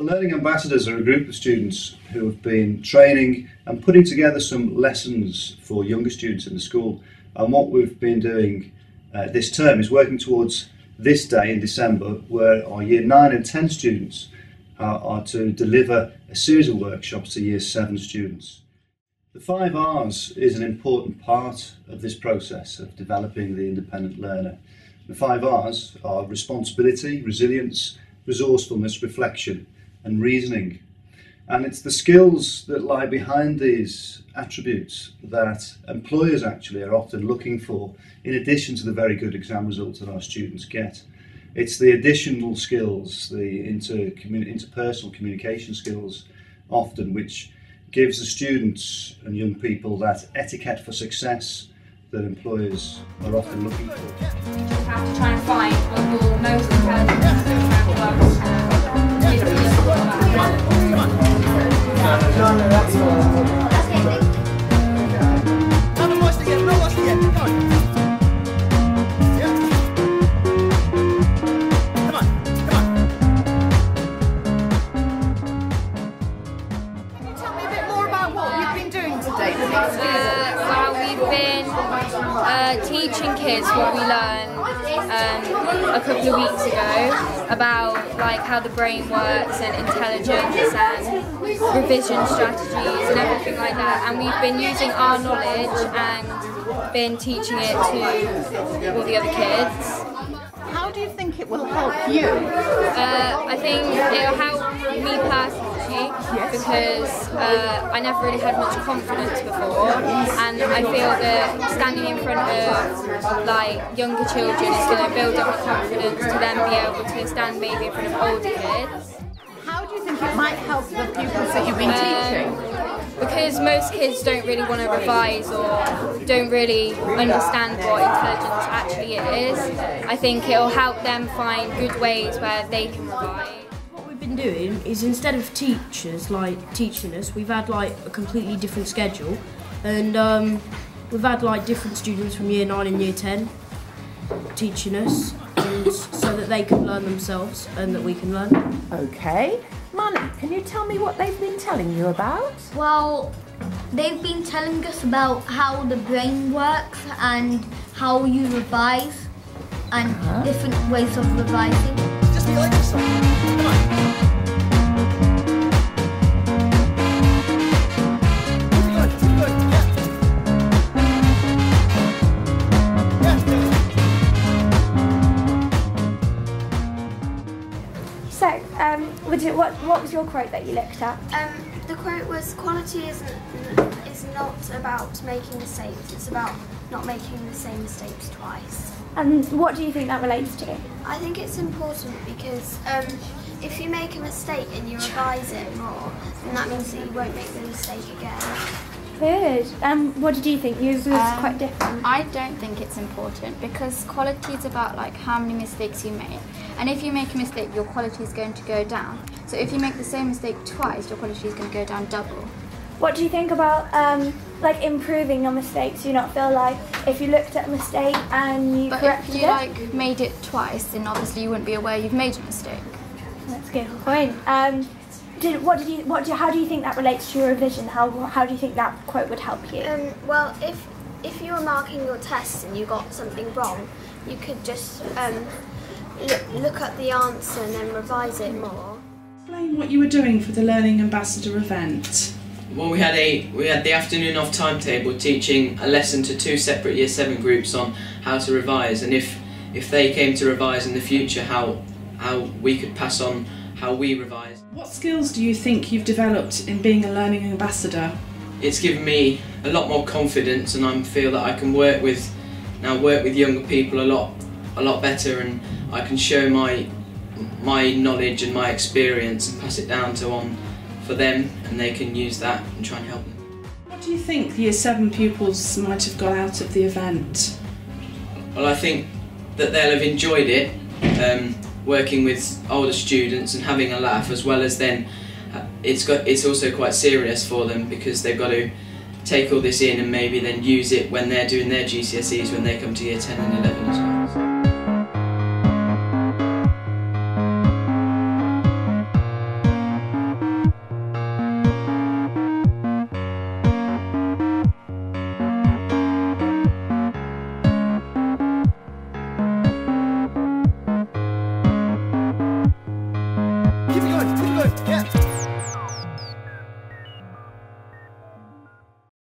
Learning Ambassadors are a group of students who have been training and putting together some lessons for younger students in the school. And what we've been doing this term is working towards this day in December, where our Year 9 and 10 students are to deliver a series of workshops to Year 7 students. The 5 R's is an important part of this process of developing the independent learner. The 5 R's are responsibility, resilience, resourcefulness, reflection and reasoning. And it's the skills that lie behind these attributes that employers actually are often looking for, in addition to the very good exam results that our students get. It's the additional skills, the interpersonal communication skills often, which gives the students and young people that etiquette for success that employers are often looking for. You just have to try and find what your most intelligent Well, we've been teaching kids what we learned a couple of weeks ago about how the brain works and intelligence and revision strategies and everything like that. And we've been using our knowledge and been teaching it to all the other kids. How do you think it will help you? I think it'll help me personally because I never really had much confidence before, and I feel that standing in front of younger children is going to build up my confidence to then be able to stand maybe in front of older kids. How do you think it might help the pupils that you've been teaching? Because most kids don't really want to revise or don't really understand what intelligence actually is. I think it'll help them find good ways where they can revise. What we've been doing is, instead of teachers teaching us, we've had a completely different schedule, and we've had different students from Year 9 and Year 10 teaching us, and so that they can learn themselves and that we can learn. Okay. Molly, can you tell me what they've been telling you about? Well, they've been telling us about how the brain works and how you revise and different ways of revising. Just be like this. Come on. So, what was your quote that you looked at? The quote was, quality is not about making mistakes, it's about not making the same mistakes twice. And what do you think that relates to? I think it's important because if you make a mistake and you revise it more, then that means that you won't make the mistake again. Good. What did you think? Yours was quite different. I don't think it's important because quality is about how many mistakes you make. And if you make a mistake, your quality is going to go down. So if you make the same mistake twice, your quality is going to go down double. What do you think about improving your mistakes? Do you not feel like if you looked at a mistake and you corrected it? But if you made it twice, then obviously you wouldn't be aware you've made a mistake. That's a good point. How do you think that relates to your revision? How do you think that quote would help you? Well, if you were marking your tests and you got something wrong, you could just look at the answer and then revise it more. Explain what you were doing for the Learning Ambassador event. Well, we had the afternoon off timetable teaching a lesson to 2 separate Year 7 groups on how to revise, and if they came to revise in the future, how we could pass on how we revise. What skills do you think you've developed in being a Learning Ambassador? It's given me a lot more confidence, and I feel that I can work with younger people a lot better, and I can show my knowledge and my experience and pass it down for them, and they can use that and try and help them. What do you think the Year 7 pupils might have got out of the event? Well, I think that they'll have enjoyed it, working with older students and having a laugh, as well as then it's also quite serious for them because they've got to take all this in and maybe then use it when they're doing their GCSEs when they come to Year 10 and 11 as well.